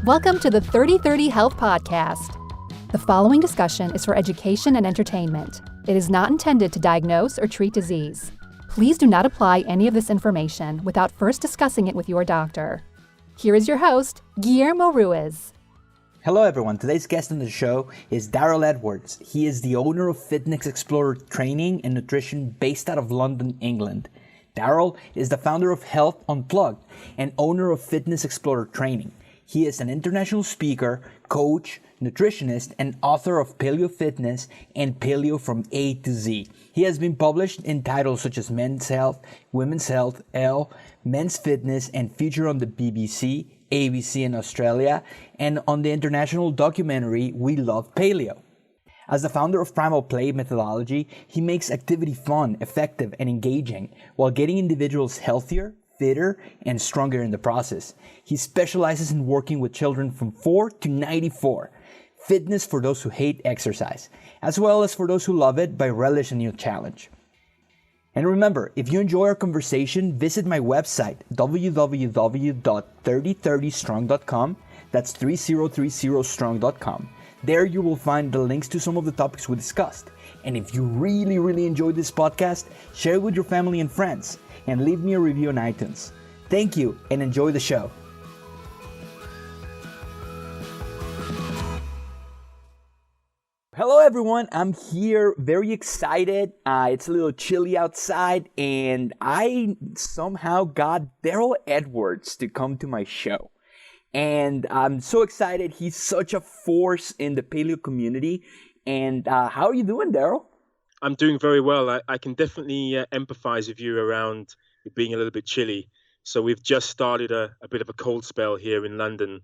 Welcome to the 3030 Health Podcast. The following discussion is for education and entertainment. It is not intended to diagnose or treat disease. Please do not apply any of this information without first discussing it with your doctor. Here is your host, Guillermo Ruiz. Hello everyone, today's guest on the show is Darryl Edwards. He is the owner of Fitness Explorer Training and Nutrition based out of London, England. Darryl is the founder of Health Unplugged and owner of Fitness Explorer Training. He is an international speaker, coach, nutritionist, and author of Paleo Fitness and Paleo from A to Z. He has been published in titles such as Men's Health, Women's Health, Elle, Men's Fitness, and featured on the BBC, ABC in Australia, and on the international documentary Love Paleo. As the founder of Primal play methodology, he makes activity fun, effective, and engaging while getting individuals healthier, fitter, and stronger in the process. He specializes in working with children from 4 to 94. Fitness for those who hate exercise, as well as for those who love it but relish a new challenge. And remember, if you enjoy our conversation, visit my website, www.3030strong.com. That's 3030strong.com. There you will find the links to some of the topics we discussed. And if you really enjoyed this podcast, share it with your family and friends, and leave me a review on iTunes. Thank you, and enjoy the show. Hello everyone, I'm here, very excited. It's a little chilly outside, and I somehow got Darryl Edwards to come to my show. And I'm so excited. He's such a force in the paleo community. And how are you doing, Darryl? I'm doing very well. I can definitely empathize with you around it being a little bit chilly. So we've just started a bit of a cold spell here in London,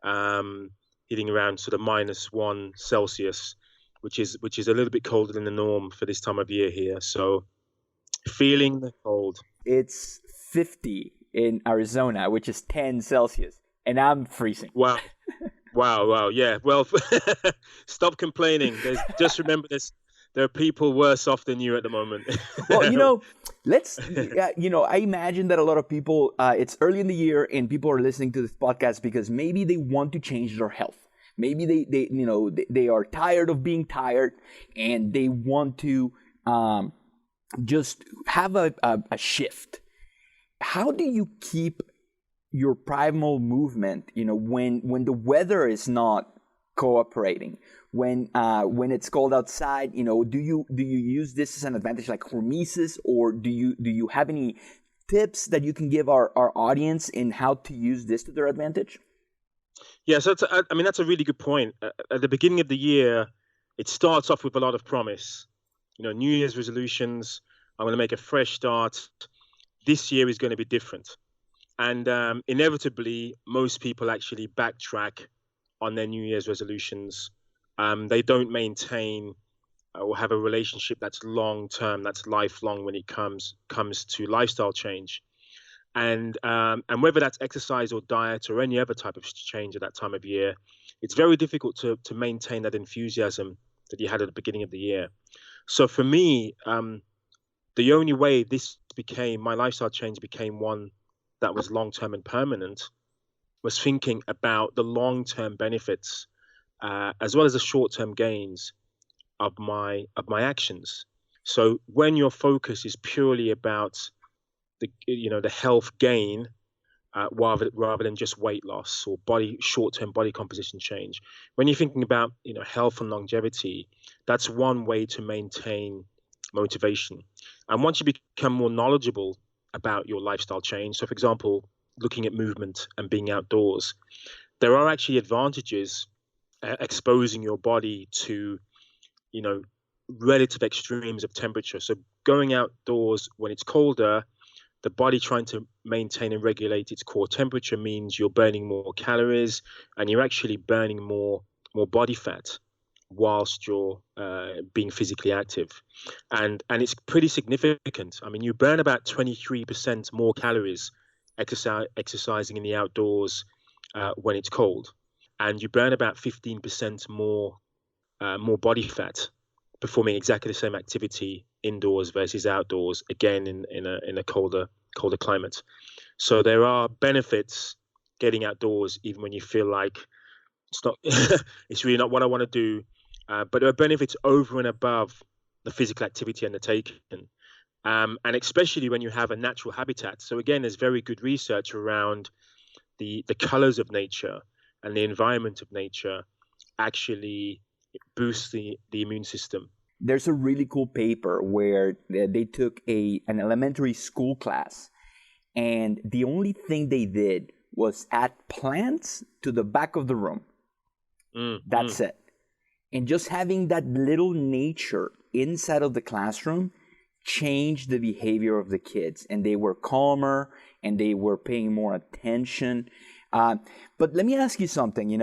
hitting around sort of -1 Celsius, which is a little bit colder than the norm for this time of year here. So feeling the cold. It's 50 in Arizona, which is 10 Celsius, and I'm freezing. Wow. Wow. Yeah. Well, stop complaining. Just remember this. There are people worse off than you at the moment. Well, I imagine that a lot of people, it's early in the year and people are listening to this podcast because maybe they want to change their health. Maybe they are tired of being tired and they want to just have a shift. How do you keep your primal movement, when the weather is not cooperating, when it's cold outside, do you use this as an advantage like hormesis, or do you have any tips that you can give our audience in how to use this to their advantage? Yeah, so that's a really good point. At the beginning of the year, it starts off with a lot of promise. New Year's resolutions. I'm going to make a fresh start. This year is going to be different. And inevitably, most people actually backtrack on their New Year's resolutions. They don't maintain or have a relationship that's long-term, that's lifelong when it comes to lifestyle change. And whether that's exercise or diet or any other type of change at that time of year, it's very difficult to maintain that enthusiasm that you had at the beginning of the year. So for me, the only way my lifestyle change became one that was long-term and permanent was thinking about the long-term benefits as well as the short-term gains of my actions. So when your focus is purely about the health gain rather than just weight loss or short-term body composition change, when you're thinking about health and longevity, that's one way to maintain motivation. And once you become more knowledgeable about your lifestyle change, so for example, looking at movement and being outdoors, there are actually advantages exposing your body to relative extremes of temperature. So going outdoors when it's colder, the body trying to maintain and regulate its core temperature means you're burning more calories and you're actually burning more body fat whilst you're being physically active. And it's pretty significant. I mean, you burn about 23% more calories exercising in the outdoors when it's cold. And you burn about 15% more body fat performing exactly the same activity indoors versus outdoors, again in a colder climate. So there are benefits getting outdoors, even when you feel like it's not, it's really not what I want to do. But there are benefits over and above the physical activity undertaken. And especially when you have a natural habitat. So again, there's very good research around the colors of nature and the environment of nature actually boosts the immune system. There's a really cool paper where they took an elementary school class, and the only thing they did was add plants to the back of the room. That's it. And just having that little nature inside of the classroom changed the behavior of the kids, and they were calmer and they were paying more attention. But let me ask you something,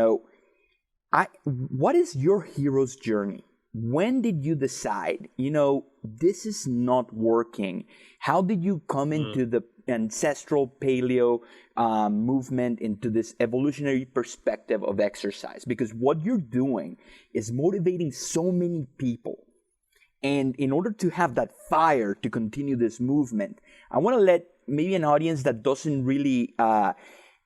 what is your hero's journey? When did you decide, this is not working? How did you come into the ancestral paleo movement, into this evolutionary perspective of exercise? Because what you're doing is motivating so many people. And in order to have that fire to continue this movement, I want to let maybe an audience that doesn't really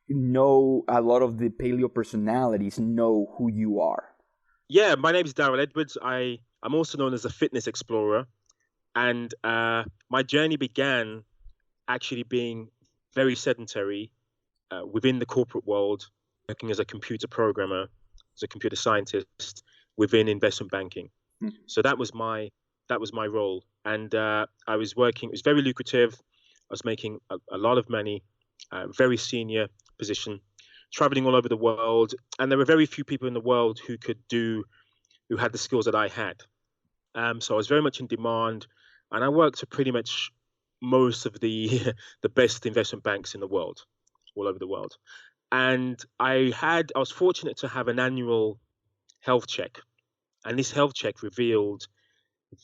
know a lot of the paleo personalities know who you are. Yeah, my name is Darryl Edwards. I'm also known as a fitness explorer. And my journey began actually being very sedentary within the corporate world, working as a computer programmer, as a computer scientist within investment banking. So that was my role. And I was working, it was very lucrative. I was making a lot of money, very senior position, traveling all over the world. And there were very few people in the world who had the skills that I had. So I was very much in demand, and I worked for pretty much most of the best investment banks in the world, all over the world. And I was fortunate to have an annual health check. And this health check revealed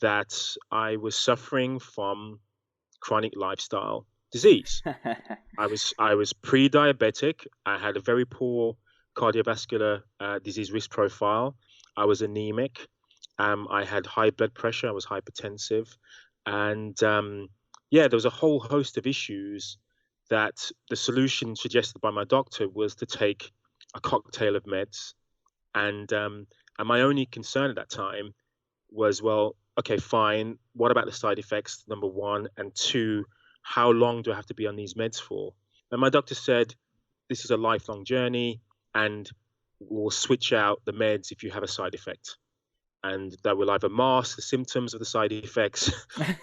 that I was suffering from chronic lifestyle disease. I was pre-diabetic. I had a very poor cardiovascular disease risk profile. I was anemic. I had high blood pressure. I was hypertensive. And there was a whole host of issues that the solution suggested by my doctor was to take a cocktail of meds. And my only concern at that time was, well, okay, fine. What about the side effects, number one? And two, how long do I have to be on these meds for? And my doctor said, this is a lifelong journey, and we'll switch out the meds if you have a side effect. And that will either mask the symptoms of the side effects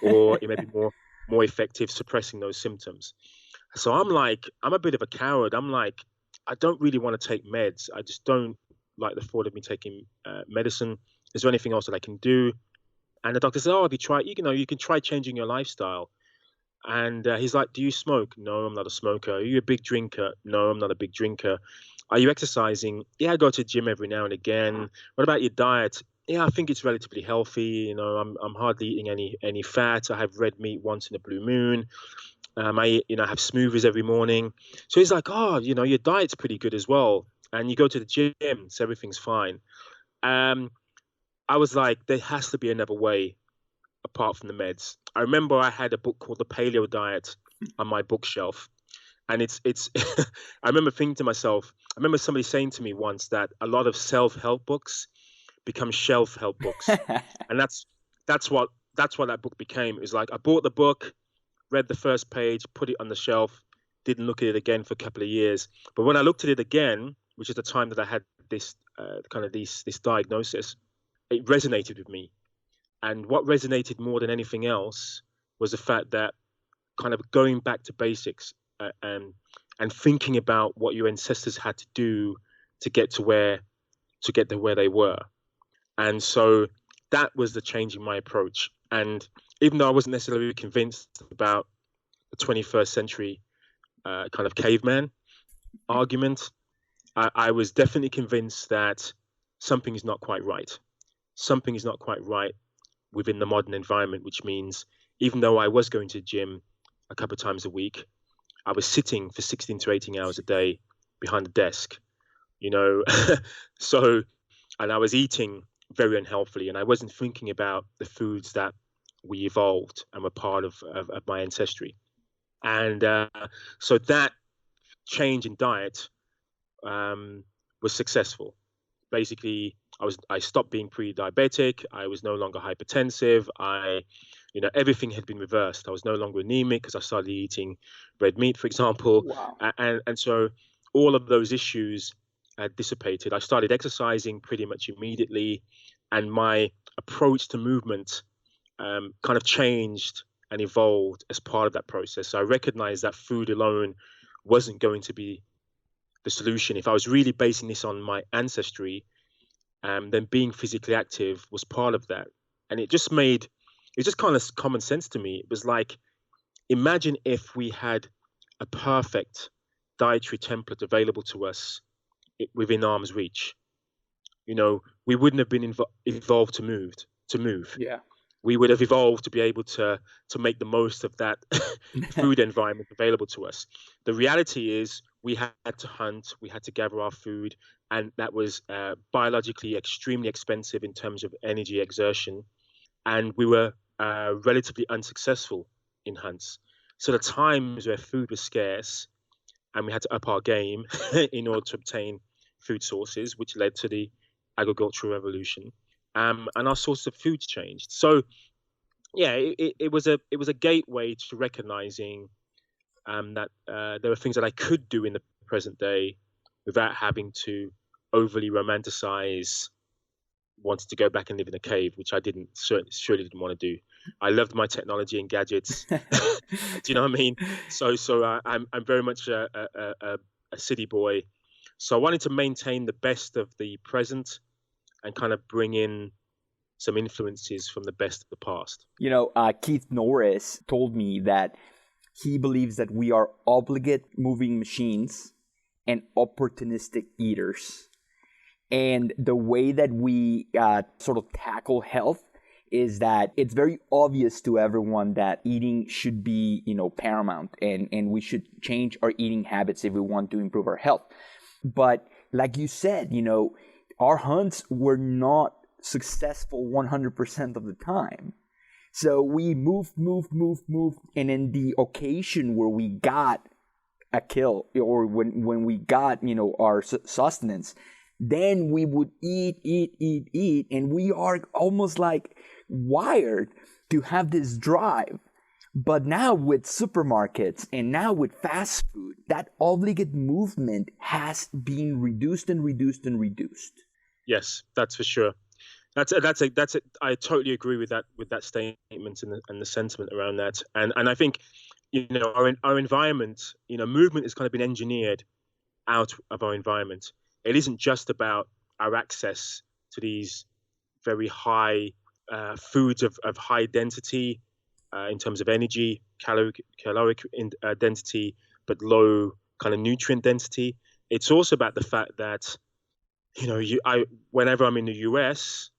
or it may be more effective suppressing those symptoms. So I'm a bit of a coward. I'm like, I don't really want to take meds. I just don't like the thought of me taking medicine. Is there anything else that I can do? And the doctor said, have you tried, you can try changing your lifestyle. And he's like, do you smoke? No, I'm not a smoker. Are you a big drinker? No, I'm not a big drinker. Are you exercising? Yeah, I go to the gym every now and again. What about your diet? Yeah, I think it's relatively healthy. I'm hardly eating any fat. I have red meat once in a blue moon. I have smoothies every morning. So he's like, your diet's pretty good as well. And you go to the gym, so everything's fine. I was like, there has to be another way apart from the meds. I remember I had a book called The Paleo Diet on my bookshelf. And it's I remember thinking to myself, I remember somebody saying to me once that a lot of self-help books become shelf-help books. And that's what that book became. It was like I bought the book, read the first page, put it on the shelf, didn't look at it again for a couple of years. But when I looked at it again, which is the time that I had this this diagnosis, it resonated with me. And what resonated more than anything else was the fact that kind of going back to basics and thinking about what your ancestors had to do to get to where they were. And so that was the change in my approach. And even though I wasn't necessarily convinced about the 21st century kind of caveman argument, I was definitely convinced that something is not quite right. Something is not quite right within the modern environment, which means even though I was going to the gym a couple of times a week, I was sitting for 16 to 18 hours a day behind the desk, So, and I was eating very unhealthily, and I wasn't thinking about the foods that we evolved and were part of my ancestry. And so that change in diet was successful. Basically, I stopped being pre-diabetic. I was no longer hypertensive. Everything had been reversed. I was no longer anemic because I started eating red meat, for example. Wow. And so all of those issues dissipated. I started exercising pretty much immediately, and my approach to movement kind of changed and evolved as part of that process. So I recognized that food alone wasn't going to be the solution. If I was really basing this on my ancestry, then being physically active was part of that. And it just kind of common sense to me. It was like, imagine if we had a perfect dietary template available to us within arm's reach. We wouldn't have been evolved to move. Yeah. We would have evolved to be able to make the most of that food environment available to us. The reality is we had to hunt, we had to gather our food, and that was biologically extremely expensive in terms of energy exertion. And we were relatively unsuccessful in hunts. So the times where food was scarce and we had to up our game in order to obtain food sources, which led to the agricultural revolution. And our source of food changed. So, yeah, it was a gateway to recognizing that there were things that I could do in the present day without having to overly romanticize wanting to go back and live in a cave, which I surely didn't want to do. I loved my technology and gadgets. Do you know what I mean? So I'm very much a city boy. So I wanted to maintain the best of the present and kind of bring in some influences from the best of the past. Keith Norris told me that he believes that we are obligate moving machines and opportunistic eaters. And the way that we sort of tackle health is that it's very obvious to everyone that eating should be, paramount, and we should change our eating habits if we want to improve our health. But like you said, our hunts were not successful 100% of the time. So we moved, and in the occasion where we got a kill, or when we got, our sustenance, then we would eat, and we are almost like wired to have this drive. But now with supermarkets and now with fast food, that obligate movement has been reduced. Yes, that's for sure. That's I totally agree with that statement and the sentiment around that. And I think, our environment, movement has kind of been engineered out of our environment. It isn't just about our access to these very high foods of high density in terms of energy, caloric density, but low kind of nutrient density. It's also about the fact that, whenever I'm in the US,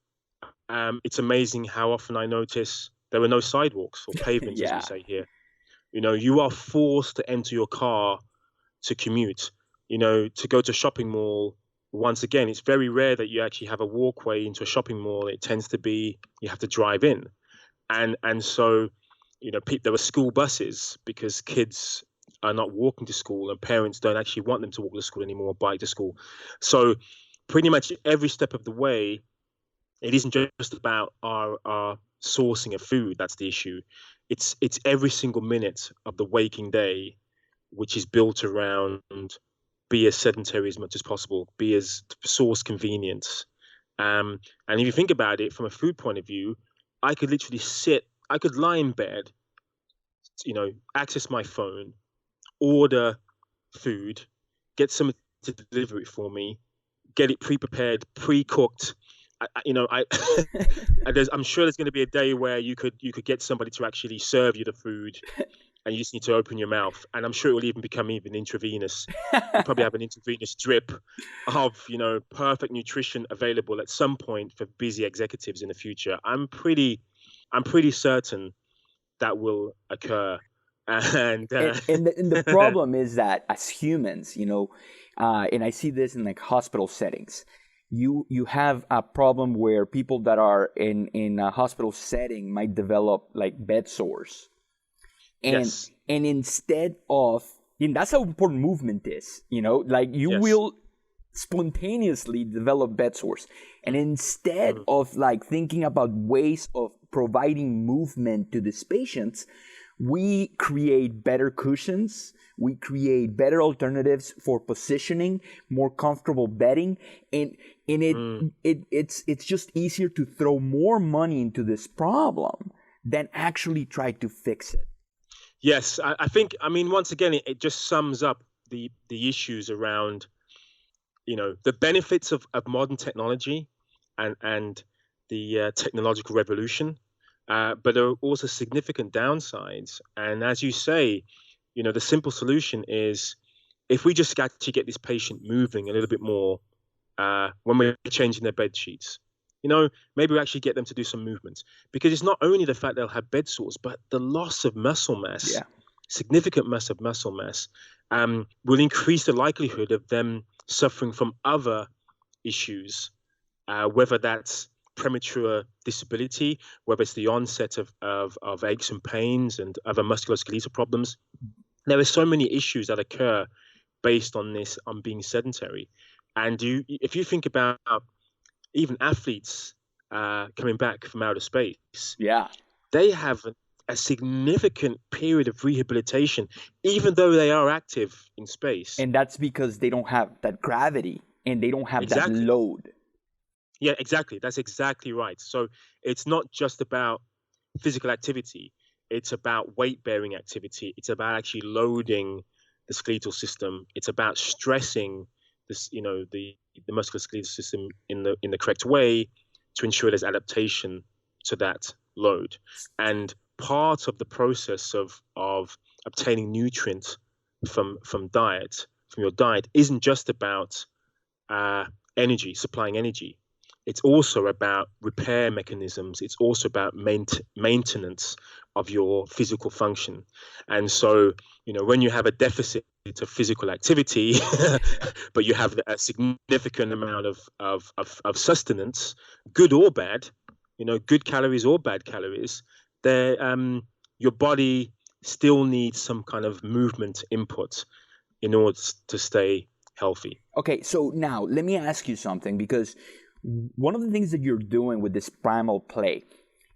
it's amazing how often I notice there were no sidewalks or pavements, Yeah. as we say here. You are forced to enter your car to commute. To go to a shopping mall, once again, it's very rare that you actually have a walkway into a shopping mall. It tends to be you have to drive in. And so, there were school buses because kids are not walking to school and parents don't actually want them to walk to school anymore or bike to school. So pretty much every step of the way, it isn't just about our sourcing of food. That's the issue. It's every single minute of the waking day, which is built around be as sedentary as much as possible, be as source convenience. And if you think about it from a food point of view, I could literally I could lie in bed, access my phone, order food, get someone to deliver it for me, get it pre-prepared, pre-cooked. I'm sure there's going to be a day where you could get somebody to actually serve you the food, and you just need to open your mouth. And I'm sure it will even become intravenous. You probably have an intravenous drip of, perfect nutrition available at some point for busy executives in the future. I'm pretty certain that will occur. And the problem is that as humans, and I see this in like hospital settings, you have a problem where people that are in a hospital setting might develop like bed sores. And Yes. and instead of, and that's how important movement is, like you will spontaneously develop bed sores. And instead of like thinking about ways of providing movement to these patients, we create better cushions, we create better alternatives for positioning, more comfortable bedding, and it's just easier to throw more money into this problem than actually try to fix it. Yes, I think, once again, it just sums up the issues around, the benefits of modern technology and the technological revolution, but there are also significant downsides. And as you say, the simple solution is if we just actually get this patient moving a little bit more when we're changing their bed sheets. Maybe we actually get them to do some movements, because it's not only the fact they'll have bed sores, but the loss of muscle mass, significant mass of muscle mass, will increase the likelihood of them suffering from other issues, whether that's premature disability, whether it's the onset of aches and pains and other musculoskeletal problems. There are so many issues that occur based on this, on being sedentary. And if you think about even athletes coming back from outer space, they have a significant period of rehabilitation, even though they are active in space. And that's because they don't have that gravity and they don't have that load. Yeah, exactly. That's exactly right. So it's not just about physical activity. It's about weight-bearing activity. It's about actually loading the skeletal system. It's about stressing this, the musculoskeletal system in the correct way to ensure there's adaptation to that load. And part of the process of obtaining nutrients from your diet, isn't just about energy, supplying energy. It's also about repair mechanisms. It's also about maintenance of your physical function. And so, when you have a deficit of physical activity, but you have a significant amount of sustenance, good or bad, good calories or bad calories, your body still needs some kind of movement input in order to stay healthy. Okay, so now let me ask you something, because one of the things that you're doing with this primal play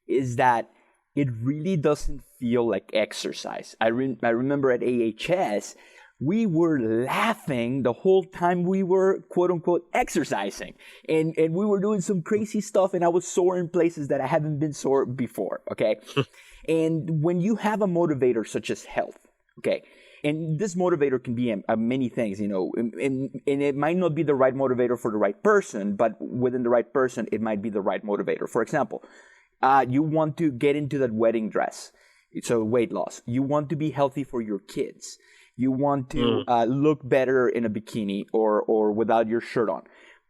is that it really doesn't feel like exercise. I remember at AHS, we were laughing the whole time we were, quote unquote, exercising. And we were doing some crazy stuff, and I was sore in places that I haven't been sore before, okay? And when you have a motivator such as health, okay, and this motivator can be many things, and it might not be the right motivator for the right person, but within the right person, it might be the right motivator. For example, you want to get into that wedding dress, so weight loss. You want to be healthy for your kids. You want to look better in a bikini or without your shirt on.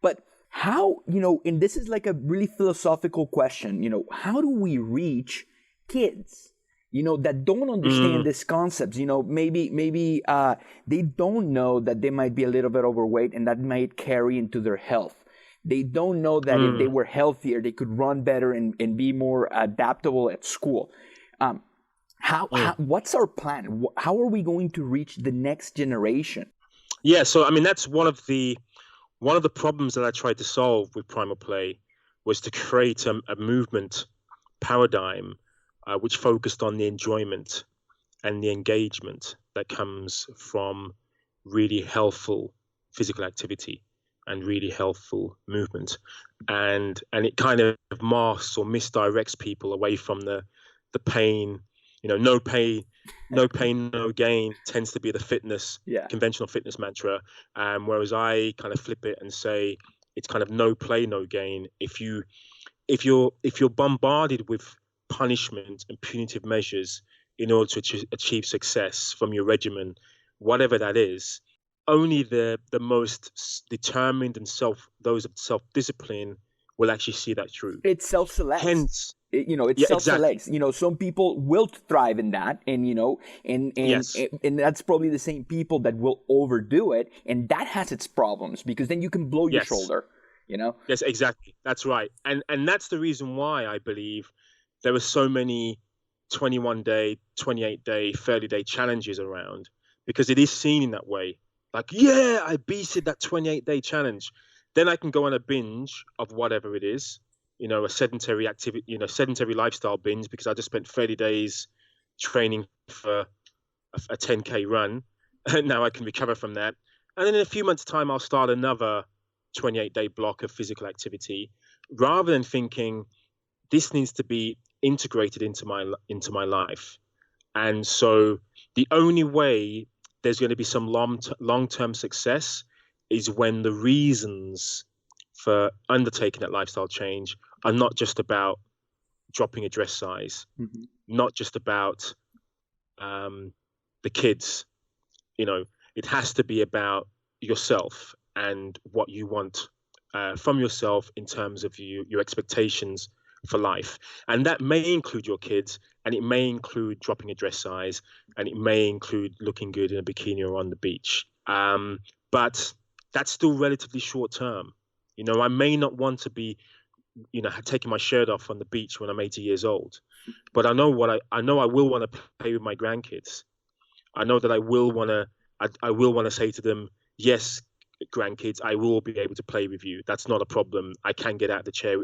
But how, and this is like a really philosophical question, how do we reach kids? That don't understand these concepts. Maybe they don't know that they might be a little bit overweight, and that might carry into their health. They don't know that if they were healthier, they could run better and be more adaptable at school. What's our plan? How are we going to reach the next generation? Yeah, so that's one of the problems that I tried to solve with Primal Play, was to create a movement paradigm which focused on the enjoyment and the engagement that comes from really healthful physical activity and really healthful movement. And it kind of masks or misdirects people away from the pain. No pain, no gain tends to be the conventional fitness mantra. Whereas I kind of flip it and say it's kind of no play, no gain. If you're bombarded with punishment and punitive measures in order to achieve success from your regimen, whatever that is, only the most determined and those of self-discipline will actually see that through. It self-selects. Hence, it self-selects. Exactly. Some people will thrive in that, and and that's probably the same people that will overdo it, and that has its problems, because then you can blow your shoulder. Yes, exactly. That's right, and that's the reason why I believe there are so many 21-day, 28-day, 30-day challenges around, because it is seen in that way. Like, yeah, I beated that 28-day challenge. Then I can go on a binge of whatever it is, a sedentary activity, sedentary lifestyle binge, because I just spent 30 days training for a 10K run. And now I can recover from that. And then in a few months' time, I'll start another 28-day block of physical activity, rather than thinking this needs to be integrated into my life. And so the only way there's going to be some long-term success is when the reasons for undertaking that lifestyle change are not just about dropping a dress size, not just about the kids. It has to be about yourself and what you want from yourself in terms of your expectations for life. And that may include your kids, and it may include dropping a dress size, and it may include looking good in a bikini or on the beach. But that's still relatively short term. I may not want to be, taking my shirt off on the beach when I'm 80 years old, but I know I will want to play with my grandkids. I know that I will want to say to them, yes, grandkids, I will be able to play with you. That's not a problem. I can get out of the chair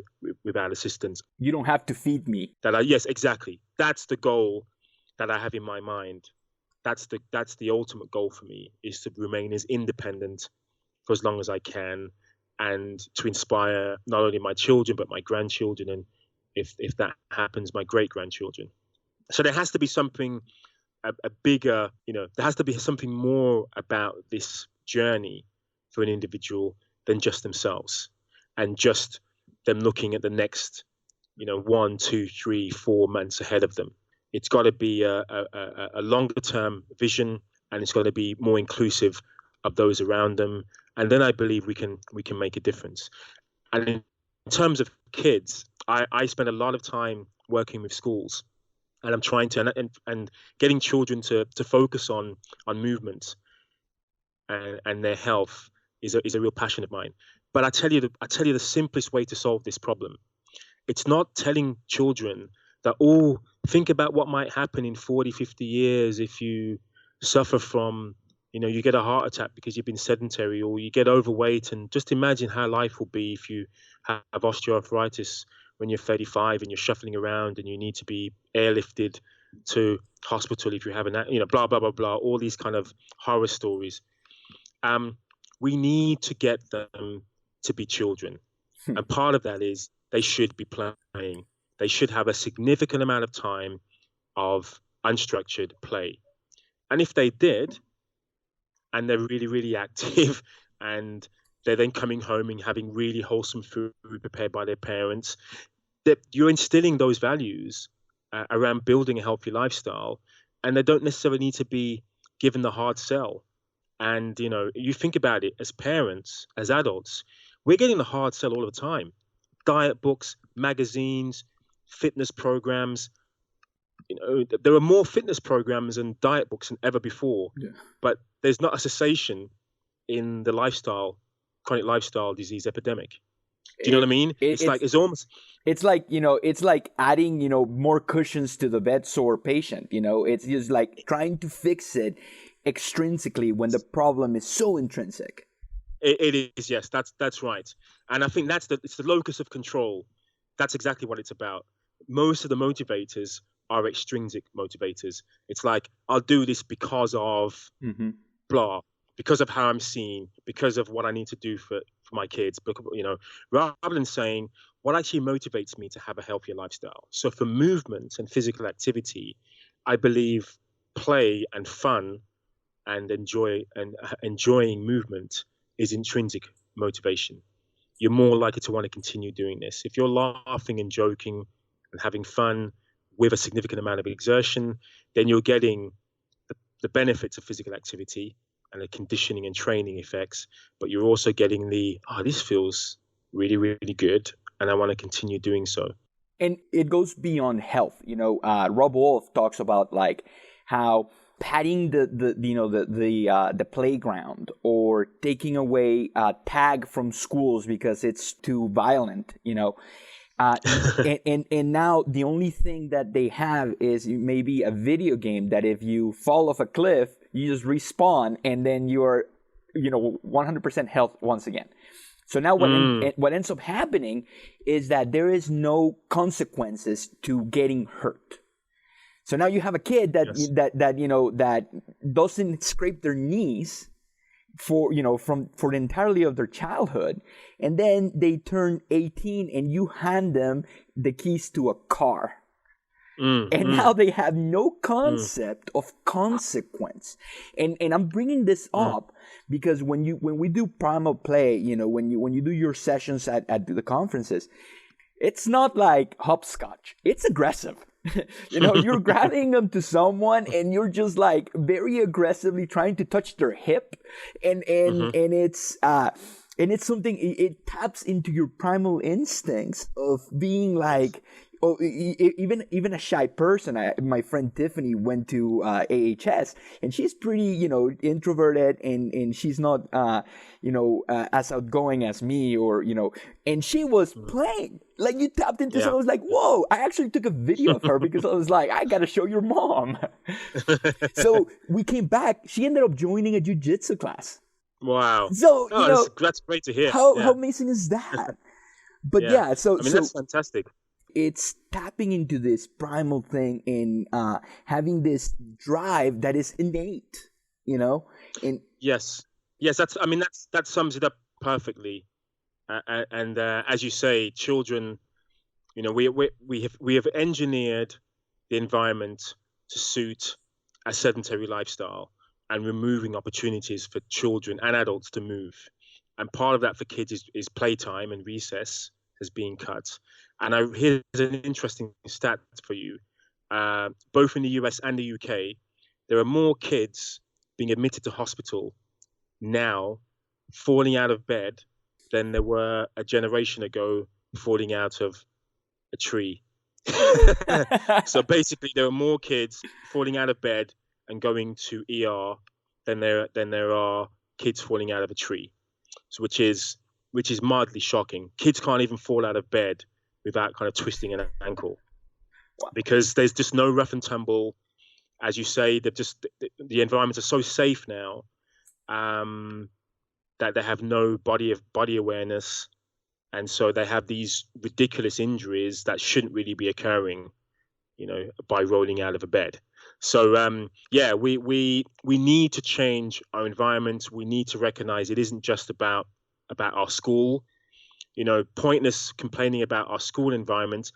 without assistance. You don't have to feed me. Yes, exactly. That's the goal that I have in my mind. That's the ultimate goal for me, is to remain as independent for as long as I can, and to inspire not only my children but my grandchildren, and if that happens, my great grandchildren. So there has to be something a bigger, there has to be something more about this journey for an individual than just themselves and just them looking at the next, 1, 2, 3, 4 months ahead of them. It's got to be a longer term vision, and it's got to be more inclusive of those around them. And then I believe we can make a difference. And in terms of kids, I spend a lot of time working with schools, and I'm trying to and getting children to focus on movement and their health is a real passion of mine. But I tell you the simplest way to solve this problem. It's not telling children that, think about what might happen in 40, 50 years if you suffer from, you get a heart attack because you've been sedentary, or you get overweight, and just imagine how life will be if you have osteoarthritis when you're 35 and you're shuffling around and you need to be airlifted to hospital if you have blah, blah, blah, blah, all these kind of horror stories. We need to get them to be children. And part of that is they should be playing. They should have a significant amount of time of unstructured play. And if they did, and they're really, really active, and they're then coming home and having really wholesome food prepared by their parents, that you're instilling those values around building a healthy lifestyle, and they don't necessarily need to be given the hard sell. And, you think about it, as parents, as adults, we're getting the hard sell all the time. Diet books, magazines, fitness programs. There are more fitness programs and diet books than ever before. Yeah. But there's not a cessation in the chronic lifestyle disease epidemic. Do you know what I mean? It's like adding, more cushions to the bed sore patient. It's just like trying to fix it extrinsically when the problem is so intrinsic. It is, yes, that's right. And I think it's the locus of control. That's exactly what it's about. Most of the motivators are extrinsic motivators. It's like, I'll do this because of blah, because of how I'm seen, because of what I need to do for my kids, rather than saying what actually motivates me to have a healthier lifestyle. So for movement and physical activity, I believe play and fun and enjoying movement is intrinsic motivation. You're more likely to want to continue doing this. If you're laughing and joking and having fun with a significant amount of exertion, then you're getting the benefits of physical activity and the conditioning and training effects, but you're also getting this feels really, really good, and I want to continue doing so. And it goes beyond health. Rob Wolf talks about like how patting the playground, or taking away a tag from schools because it's too violent, Uh, and now the only thing that they have is maybe a video game that if you fall off a cliff, you just respawn and then you're, 100% health once again. So now what ends up happening is that there is no consequences to getting hurt. So now you have a kid that Yes. that doesn't scrape their knees for the entirety of their childhood, and then they turn 18 and you hand them the keys to a car. Now they have no concept of consequence. And I'm bringing this up because when we do Primal Play, when you do your sessions at the conferences, it's not like hopscotch. It's aggressive. You're grabbing them to someone and you're just like very aggressively trying to touch their hip, and it's something, it taps into your primal instincts of being like, even a shy person. My friend Tiffany went to AHS, and she's pretty, introverted, and she's not, as outgoing as me, and she was playing. Like, you tapped into something. I was like, whoa! I actually took a video of her because I was like, I gotta show your mom. So we came back. She ended up joining a jiu-jitsu class. Wow! So that's great to hear. How amazing is that? But so that's fantastic. It's tapping into this primal thing and having this drive that is innate, And yes, that sums it up perfectly. And as you say, children, we have engineered the environment to suit a sedentary lifestyle and removing opportunities for children and adults to move. And part of that for kids is playtime, and recess has been cut. And here's an interesting stat for you. Both in the US and the UK, there are more kids being admitted to hospital now falling out of bed than there were a generation ago falling out of a tree. So basically, there are more kids falling out of bed and going to ER than there are kids falling out of a tree. So which is mildly shocking. Kids can't even fall out of bed without kind of twisting an ankle, because there's just no rough and tumble. As you say, the environments are so safe now that they have no body awareness, and so they have these ridiculous injuries that shouldn't really be occurring, by rolling out of a bed. So we need to change our environment. We need to recognize it isn't just about our school. Pointless complaining about our school environment,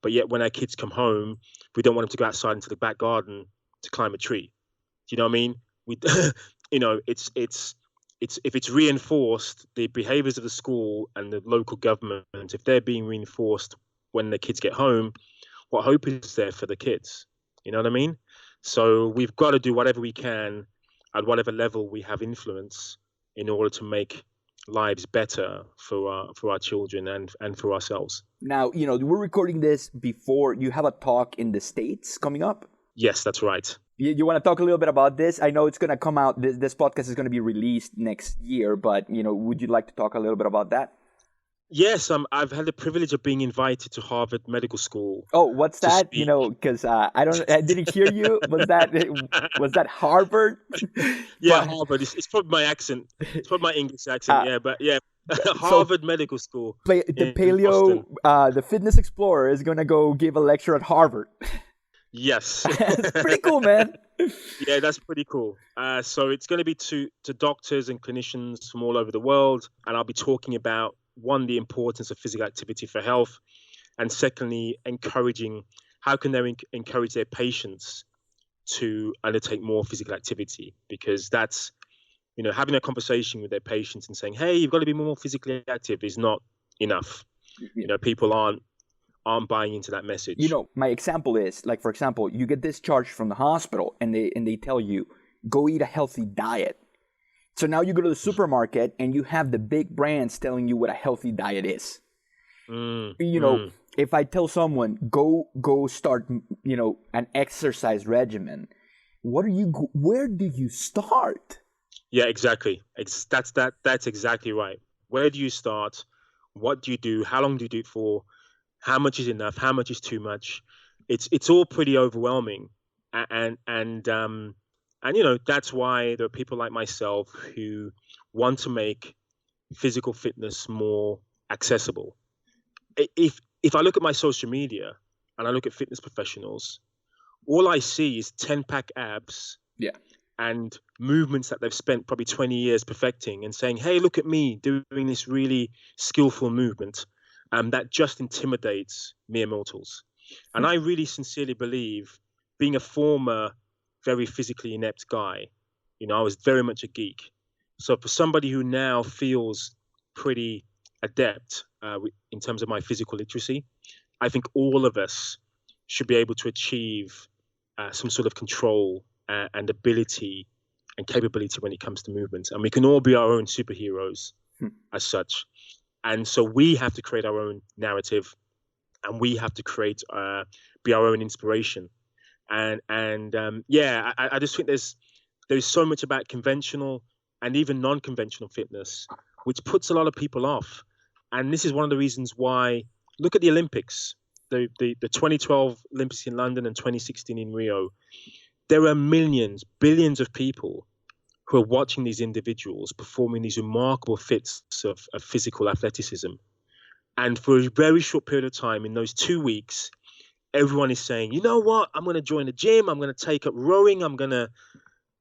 but yet when our kids come home, we don't want them to go outside into the back garden to climb a tree. Do you know what I mean? It's if it's reinforced, the behaviors of the school and the local government, if they're being reinforced when the kids get home, what hope is there for the kids? You know what I mean? So we've got to do whatever we can at whatever level we have influence in order to make lives better for our children and for ourselves. Now, we're recording this before you have a talk in the States coming up. Yes, that's right. You want to talk a little bit about this? I know it's going to come out, this podcast is going to be released next year, but, would you like to talk a little bit about that? Yes, I've had the privilege of being invited to Harvard Medical School. Oh, what's that? Because I didn't hear you. Was that Harvard? Yeah, Harvard. It's probably my accent. It's probably my English accent. But Harvard Medical School. The Paleo, the fitness explorer is gonna go give a lecture at Harvard. Yes, that's pretty cool, man. Yeah, that's pretty cool. So it's going to be to doctors and clinicians from all over the world, and I'll be talking about, one, the importance of physical activity for health, and secondly, encouraging how can they encourage their patients to undertake more physical activity, because that's, having a conversation with their patients and saying, hey, you've got to be more physically active is not enough. People aren't buying into that message. My example is, like, for example, you get discharged from the hospital and they tell you, go eat a healthy diet. So now you go to the supermarket and you have the big brands telling you what a healthy diet is. If I tell someone, go start, an exercise regimen, where do you start? Yeah, exactly. That's exactly right. Where do you start? What do you do? How long do you do it for? how much is enough, how much is too much. It's all pretty overwhelming, and that's why there are people like myself who want to make physical fitness more accessible. If I look at my social media and I look at fitness professionals, all I see is 10-pack abs and movements that they've spent probably 20 years perfecting and saying, hey, look at me doing this really skillful movement that just intimidates mere mortals. And I really sincerely believe, being a former very physically inept guy, I was very much a geek. So for somebody who now feels pretty adept in terms of my physical literacy, I think all of us should be able to achieve some sort of control and ability and capability when it comes to movement. And we can all be our own superheroes as such. And so we have to create our own narrative, and we have to be our own inspiration. I just think there's so much about conventional and even non-conventional fitness, which puts a lot of people off. And this is one of the reasons why, look at the Olympics, the 2012 Olympics in London and 2016 in Rio. There are millions, billions of people who are watching these individuals performing these remarkable feats of physical athleticism. And for a very short period of time, in those 2 weeks, everyone is saying, you know what, I'm going to join the gym, I'm going to take up rowing, I'm going to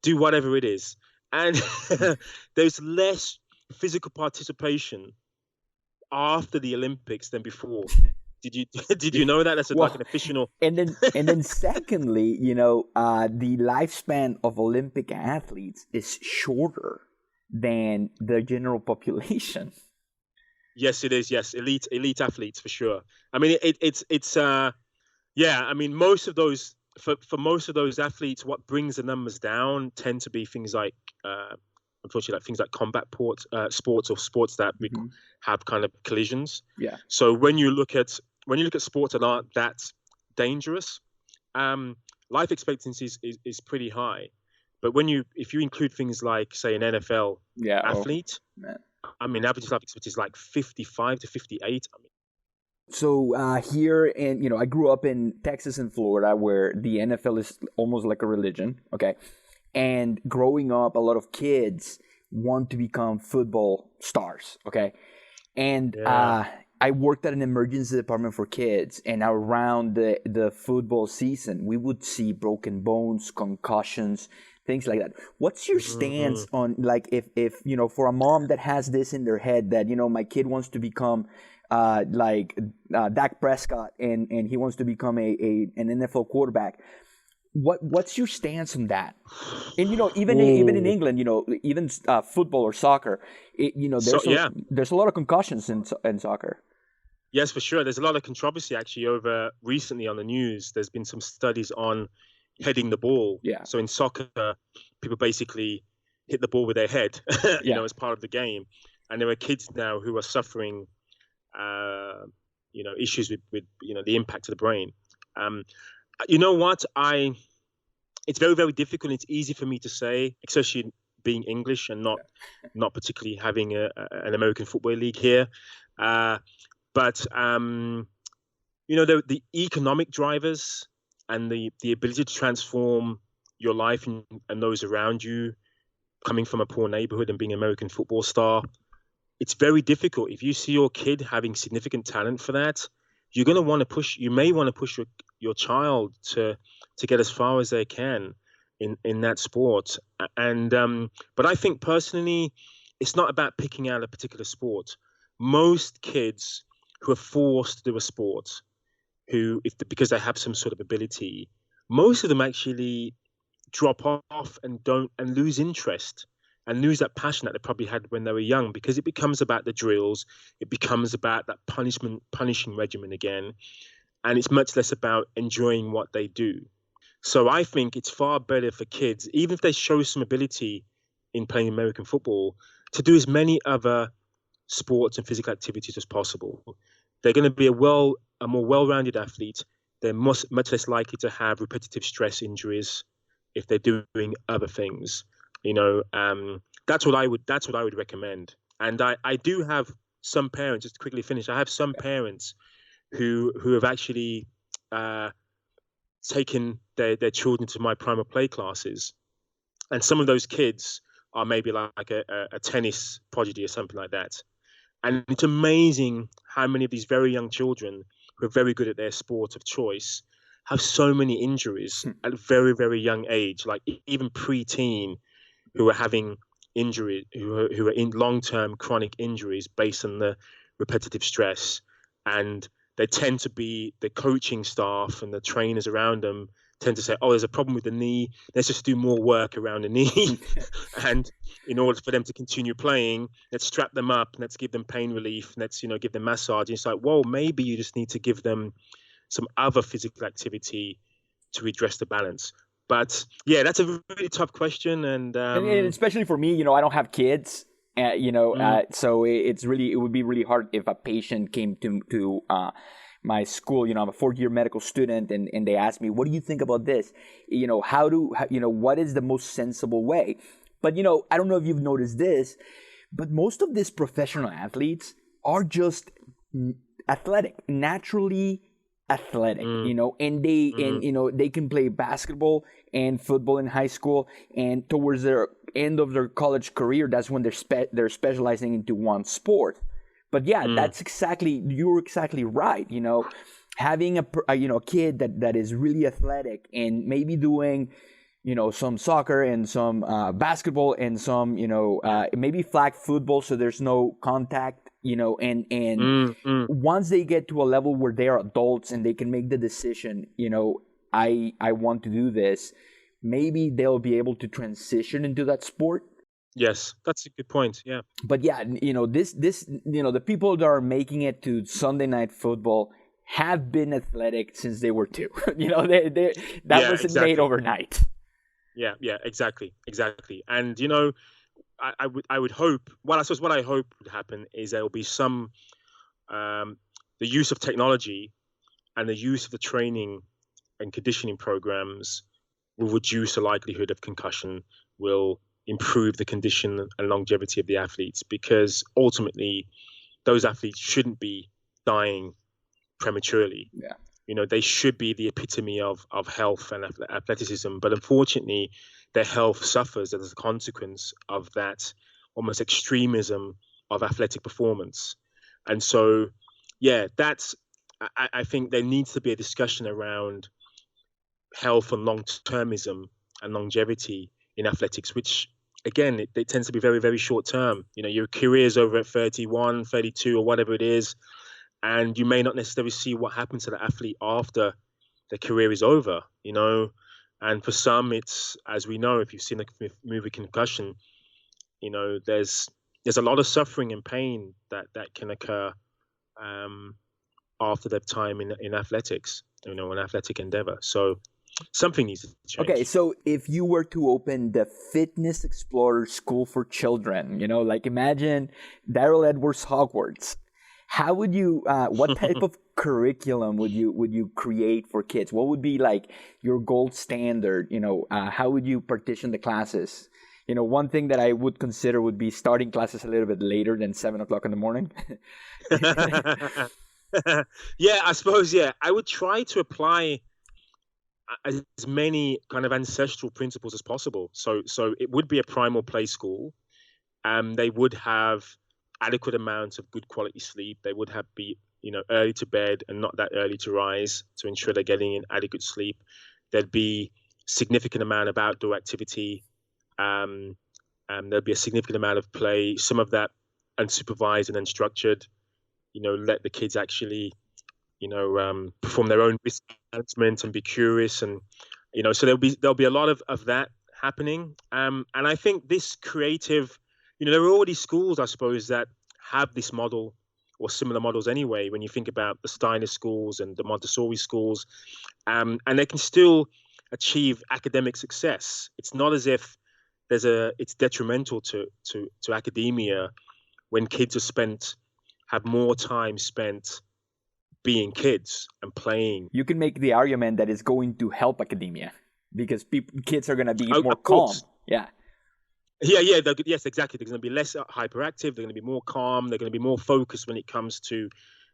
do whatever it is. And there's less physical participation after the Olympics than before. Did you know that? That's like an official. And then secondly, the lifespan of Olympic athletes is shorter than the general population. Yes, it is. Yes, elite athletes for sure. I mean, I mean, most of those for most of those athletes, what brings the numbers down tend to be things like, unfortunately, like things like combat sports or sports that have kind of collisions. Yeah. So when you look at sports that aren't that dangerous, life expectancy is pretty high. But if you include things like, say, an NFL athlete, I mean, average life expectancy is like 55 to 58. I mean, so here I grew up in Texas and Florida, where the NFL is almost like a religion. Okay. And growing up, a lot of kids want to become football stars. Okay. And I worked at an emergency department for kids, and around the football season, we would see broken bones, concussions, things like that. What's your stance on, like, if for a mom that has this in their head that, my kid wants to become like Dak Prescott and he wants to become an NFL quarterback, what's your stance on that? And even in England, even football or soccer, there's a lot of concussions in soccer. Yes, for sure. There's a lot of controversy actually over recently on the news. There's been some studies on heading the ball. Yeah. So in soccer, people basically hit the ball with their head, as part of the game. And there are kids now who are suffering, issues with the impact of the brain. You know what? It's very, very difficult. It's easy for me to say, especially being English and not particularly having an American football league here. But the economic drivers and the ability to transform your life and those around you, coming from a poor neighborhood and being an American football star, it's very difficult. If you see your kid having significant talent for that, you're going to want to push. You may want to push your child to get as far as they can in that sport. And but I think personally, it's not about picking out a particular sport. Most kids who are forced to do a sport, because they have some sort of ability, most of them actually drop off and lose interest and lose that passion that they probably had when they were young, because it becomes about the drills, it becomes about that punishing regimen again, and it's much less about enjoying what they do. So I think it's far better for kids, even if they show some ability in playing American football, to do as many other sports and physical activities as possible. They're going to be a more well-rounded athlete. They're much less likely to have repetitive stress injuries if they're doing other things. That's what I would recommend. And I do have some parents, just to quickly finish, I have some parents who have actually taken their children to my Primal play classes. And some of those kids are maybe like a tennis prodigy or something like that. And it's amazing how many of these very young children who are very good at their sport of choice have so many injuries at a very, very young age, like even pre-teen, who are having injury, who are in long-term chronic injuries based on the repetitive stress. And they tend to be, the coaching staff and the trainers around them tend to say, oh, there's a problem with the knee, let's just do more work around the knee. And in order for them to continue playing, let's strap them up, let's give them pain relief, let's give them massage. And it's like, whoa, maybe you just need to give them some other physical activity to redress the balance. But yeah, that's a really tough question. And especially for me, I don't have kids. So it would be really hard if a patient came to my school. I'm a fourth-year medical student, and they asked me, what do you think about this? What is the most sensible way? But, I don't know if you've noticed this, but most of these professional athletes are just athletic, naturally athletic, and they can play basketball and football in high school, and towards their end of their college career, that's when they're specializing into one sport. But yeah, you're exactly right. Having a kid that is really athletic and maybe doing some soccer and some basketball and some maybe flag football, so there's no contact, and once they get to a level where they are adults and they can make the decision, I want to do this, maybe they'll be able to transition into that sport. Yes, that's a good point. Yeah. But yeah, the people that are making it to Sunday Night Football have been athletic since they were 2. That wasn't made overnight. Yeah, exactly. And I would hope. Well, I suppose what I hope would happen is there will be some the use of technology and the use of the training and conditioning programs will reduce the likelihood of concussion, will improve the condition and longevity of the athletes, because ultimately those athletes shouldn't be dying prematurely. Yeah. They should be the epitome of health and athleticism, but unfortunately their health suffers as a consequence of that almost extremism of athletic performance. And so I think there needs to be a discussion around health and long-termism and longevity in athletics, which again, it tends to be very, very short term. Your career's over at 31, 32 or whatever it is, and you may not necessarily see what happens to the athlete after their career is over, and for some, it's, as we know, if you've seen the movie Concussion, there's a lot of suffering and pain that can occur after their time in athletics, an athletic endeavor. So something needs to change. Okay, so if you were to open the Fitness Explorer School for Children, imagine Darryl Edwards Hogwarts. How would you? What type of curriculum would you create for kids? What would be like your gold standard? How would you partition the classes? One thing that I would consider would be starting classes a little bit later than 7:00 in the morning. Yeah, I suppose. Yeah, I would try to apply as many kind of ancestral principles as possible. So it would be a primal play school. They would have adequate amounts of good quality sleep. They would be early to bed and not that early to rise to ensure they're getting in adequate sleep. There'd be significant amount of outdoor activity. There'd be a significant amount of play. Some of that unsupervised and unstructured. Let the kids actually perform their own risk management and be curious, and so there'll be a lot of that happening. And I think this creative, there are already schools, I suppose, that have this model or similar models anyway. When you think about the Steiner schools and the Montessori schools, and they can still achieve academic success. It's not as if it's detrimental to academia when kids have more time spent being kids and playing. You can make the argument that it's going to help academia because kids are going to be more calm. Yeah. Yes, exactly. They're going to be less hyperactive. They're going to be more calm. They're going to be more focused when it comes to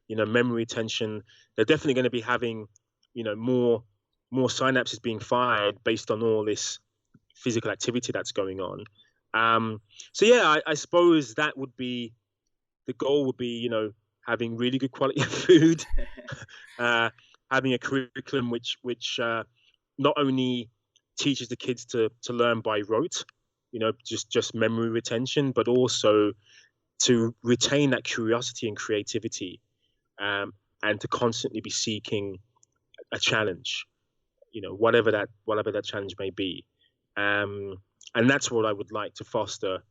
memory retention. They're definitely going to be having, more synapses being fired based on all this physical activity that's going on. So yeah, I suppose that would be the goal. Would be having really good quality of food, having a curriculum which not only teaches the kids to learn by rote, just memory retention, but also to retain that curiosity and creativity, and to constantly be seeking a challenge, whatever that challenge may be. And that's what I would like to foster